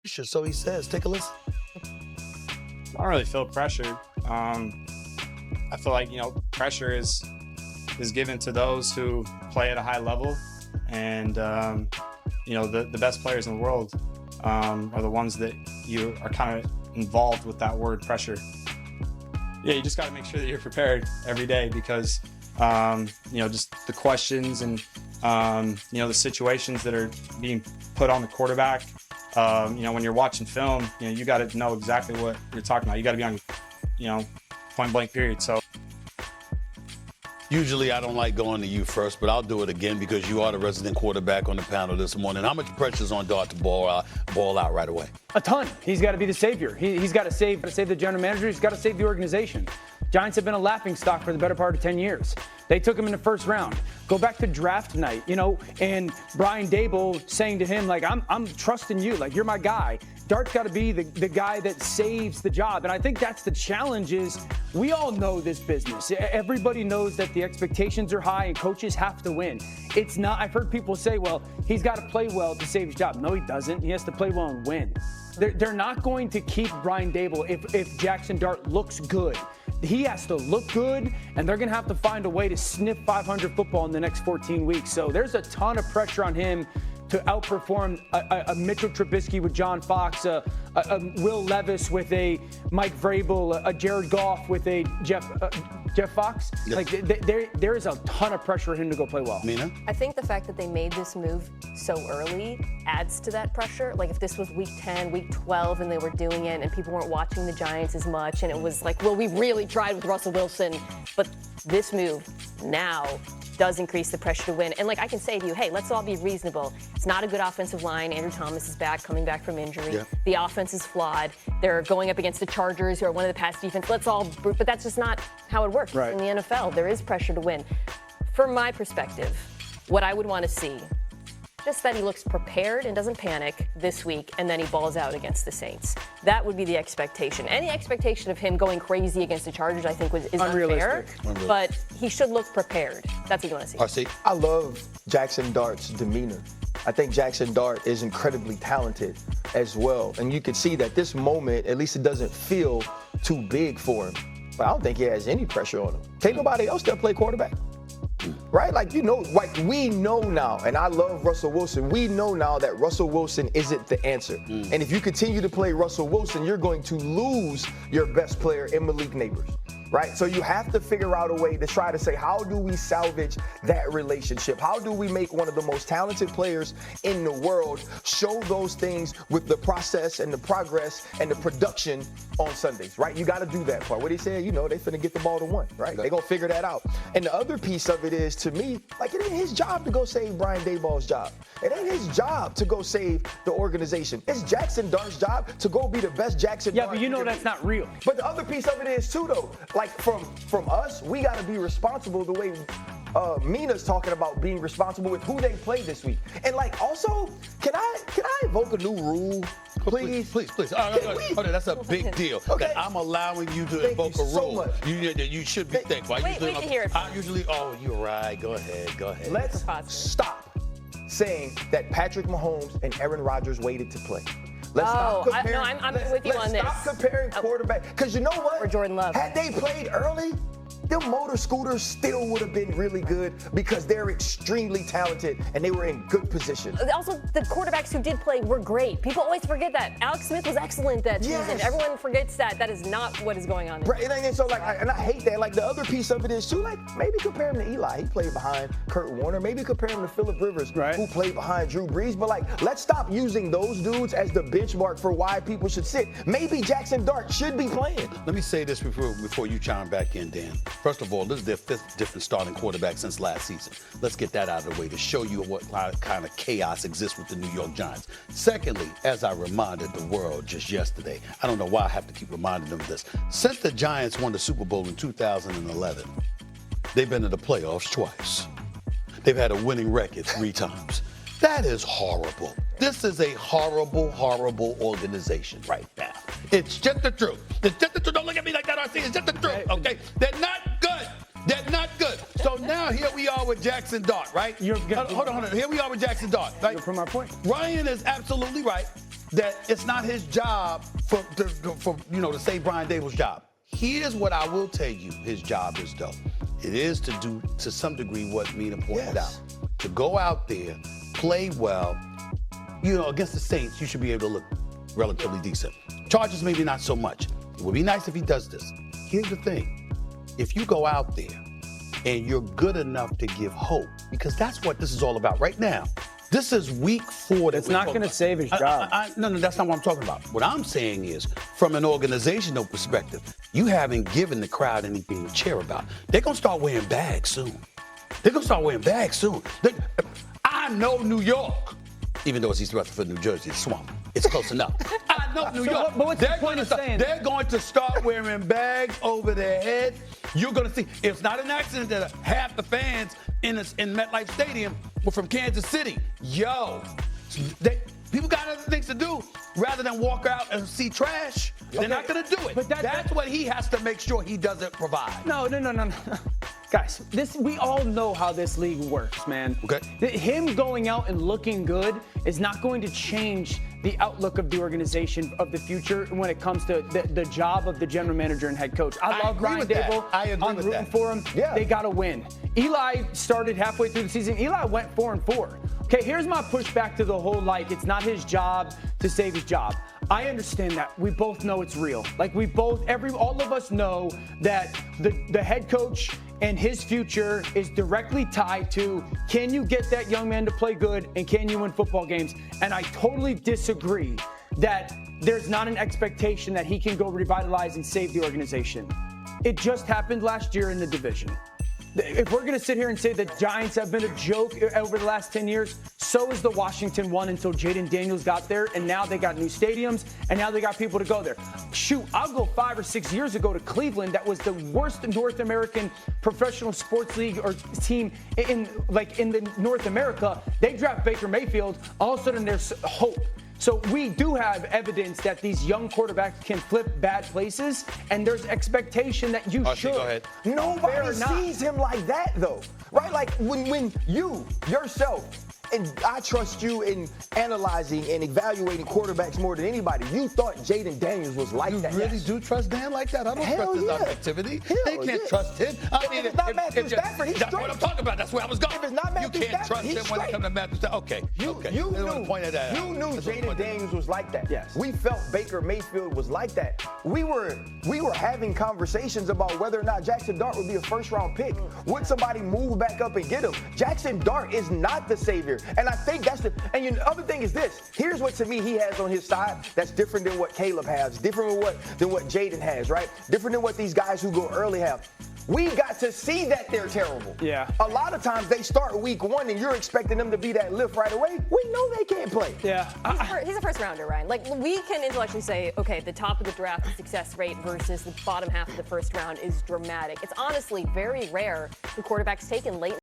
So he says, take a listen. I don't really feel pressured. I feel like, pressure is given to those who play at a high level. And, the best players in the world are the ones that you are kind of involved with that word pressure. Yeah, you just got to make sure that you're prepared every day because, just the questions and, the situations that are being put on the quarterback. When you're watching film, you got to know exactly what you're talking about. You got to be on, point blank period. So. Usually I don't like going to you first, but I'll do it again because you are the resident quarterback on the panel this morning. How much pressure is on Dart to ball out right away? A ton. He's got to be the savior. He's got to save the general manager. He's got to save the organization. Giants have been a laughingstock for the better part of 10 years. They took him in the first round. Go back to draft night, and Brian Dable saying to him, like, I'm trusting you. Like, you're my guy. Dart's got to be the guy that saves the job. And I think that's the challenge is we all know this business. Everybody knows that the expectations are high and coaches have to win. It's not, I've heard people say, well, he's got to play well to save his job. No, he doesn't. He has to play well and win. They're not going to keep Brian Dable if Jackson Dart looks good. He has to look good, and they're going to have to find a way to sniff 500 football in the next 14 weeks. So there's a ton of pressure on him to outperform a Mitchell Trubisky with John Fox, a Will Levis with a Mike Vrabel, a Jared Goff with a Jeff Fox. Yeah. Like there is a ton of pressure on him to go play well. Mina? I think the fact that they made this move so early adds to that pressure. Like if this was week 10, week 12, and they were doing it and people weren't watching the Giants as much, and it was like, well, we really tried with Russell Wilson, but this move now does increase the pressure to win. And like I can say to you, hey, let's all be reasonable. It's not a good offensive line. Andrew Thomas is back, coming back from injury. Yeah. The offense is flawed. They're going up against the Chargers, who are one of the past defense. But that's just not how it works in the NFL. There is pressure to win. From my perspective, what I would want to see, just that he looks prepared and doesn't panic this week, and then he balls out against the Saints. That would be the expectation. Any expectation of him going crazy against the Chargers, I think, is unfair. But he should look prepared. That's what you want to see. RC? I love Jackson Dart's demeanor. I think Jackson Dart is incredibly talented as well. And you can see that this moment, at least it doesn't feel too big for him. But I don't think he has any pressure on him. Can't nobody else there play quarterback. Right? Like we know now, and I love Russell Wilson, we know now that Russell Wilson isn't the answer. And if you continue to play Russell Wilson, you're going to lose your best player in Malik Neighbors. Right? So you have to figure out a way to try to say, how do we salvage that relationship? How do we make one of the most talented players in the world show those things with the process and the progress and the production on Sundays, right? You got to do that part. What he said, they finna get the ball to one, right? They gonna figure that out. And the other piece of it is, to me, like it ain't his job to go save Brian Daboll's job. It ain't his job to go save the organization. It's Jackson Dart's job to go be the best Jackson Dart. Yeah, but that's not real. But the other piece of it is too, though. Like from us, we got to be responsible the way Mina's talking about being responsible with who they play this week. And like also, can I invoke a new rule, please? Please. That's a big deal. Okay. That I'm allowing you to invoke a rule. So you should be thankful. Wait to hear it. You're right. Go ahead. Let's stop saying that Patrick Mahomes and Aaron Rodgers waited to play. Let's stop comparing. I'm with you on this. Let's stop comparing quarterback. Because you know what? Or Jordan Love. Had they played early, them motor scooters still would have been really good because they're extremely talented and they were in good position. Also, the quarterbacks who did play were great. People always forget that. Alex Smith was excellent that season. Everyone forgets that. That is not what is going on. Right, and so I hate that. Like the other piece of it is too, like maybe compare him to Eli. He played behind Kurt Warner. Maybe compare him to Phillip Rivers, who played behind Drew Brees. But like, let's stop using those dudes as the benchmark for why people should sit. Maybe Jackson Dart should be playing. Let me say this before you chime back in, Dan. First of all, this is their fifth different starting quarterback since last season. Let's get that out of the way to show you what kind of chaos exists with the New York Giants. Secondly, as I reminded the world just yesterday, I don't know why I have to keep reminding them of this. Since the Giants won the Super Bowl in 2011, they've been to the playoffs twice. They've had a winning record 3 times. That is horrible. This is a horrible, horrible organization right now. It's just the truth. It's just the truth. Don't look at me like that, RC. It's just the truth, okay? They're not good. They're not good. So now here we are with Jackson Dart, right? Hold on. Here we are with Jackson Dart, right? From our point. Ryan is absolutely right. that it's not his job to save Brian Dable's job. Here's what I will tell you his job is, though. It is to do, to some degree, what Mina pointed out. To go out there, play well. Against the Saints, you should be able to look relatively decent. Chargers, maybe not so much. It would be nice if he does this. Here's the thing. If you go out there and you're good enough to give hope, because that's what this is all about right now. This is week 4. It's not going to save his job. No, that's not what I'm talking about. What I'm saying is, from an organizational perspective, you haven't given the crowd anything to cheer about. They're going to start wearing bags soon. I know New York, even though it's East Rutherford, New Jersey, it's swamp. It's close enough. I know New York. But what's the point of saying that? They're going to start wearing bags over their head. You're going to see. It's not an accident that half the fans in MetLife Stadium were from Kansas City. People got other things to do rather than walk out and see trash. They're not going to do it. But that's what he has to make sure he doesn't provide. No. Guys, we all know how this league works, man. Okay. Him going out and looking good is not going to change the outlook of the organization of the future when it comes to the job of the general manager and head coach. I love Brian Dable. I'm rooting for him. Yeah. They got to win. Eli started halfway through the season. Eli went 4-4. Okay, here's my pushback to the whole, it's not his job to save his job. I understand that. We both know it's real. All of us know that the head coach and his future is directly tied to, can you get that young man to play good and can you win football games? And I totally disagree that there's not an expectation that he can go revitalize and save the organization. It just happened last year in the division. If we're going to sit here and say that Giants have been a joke over the last 10 years, so is the Washington one until Jaden Daniels got there, and now they got new stadiums, and now they got people to go there. Shoot, I'll go 5 or 6 years ago to Cleveland. That was the worst North American professional sports league or team in the North America. They draft Baker Mayfield. All of a sudden, there's hope. So we do have evidence that these young quarterbacks can flip bad places, and there's expectation that you should. Go ahead. Nobody sees him like that, though, right? Like when you yourself, and I trust you in analyzing and evaluating quarterbacks more than anybody. You thought Jaden Daniels was like that. You really do trust Dan like that? I don't trust his objectivity. They can't trust him. If it's not Matthew Stafford, he's that's straight. what I'm talking about. That's where I was going. If it's not Matthew you can't Stafford, trust he's him when it comes to Matthew Stafford. Okay. You knew Jaden Daniels was like that. Yes. We felt Baker Mayfield was like that. We were having conversations about whether or not Jackson Dart would be a first-round pick. Would somebody move back up and get him? Jackson Dart is not the savior, and I think that's the other thing is this. Here's what to me he has on his side that's different than what Caleb has, different than what Jaden has, right? Different than what these guys who go early have. We got to see that they're terrible. Yeah. A lot of times they start week 1 and you're expecting them to be that lift right away. We know they can't play. Yeah. He's a first rounder, Ryan. We can intellectually say, okay, the top of the draft success rate versus the bottom half of the first round is dramatic. It's honestly very rare the quarterback's taken late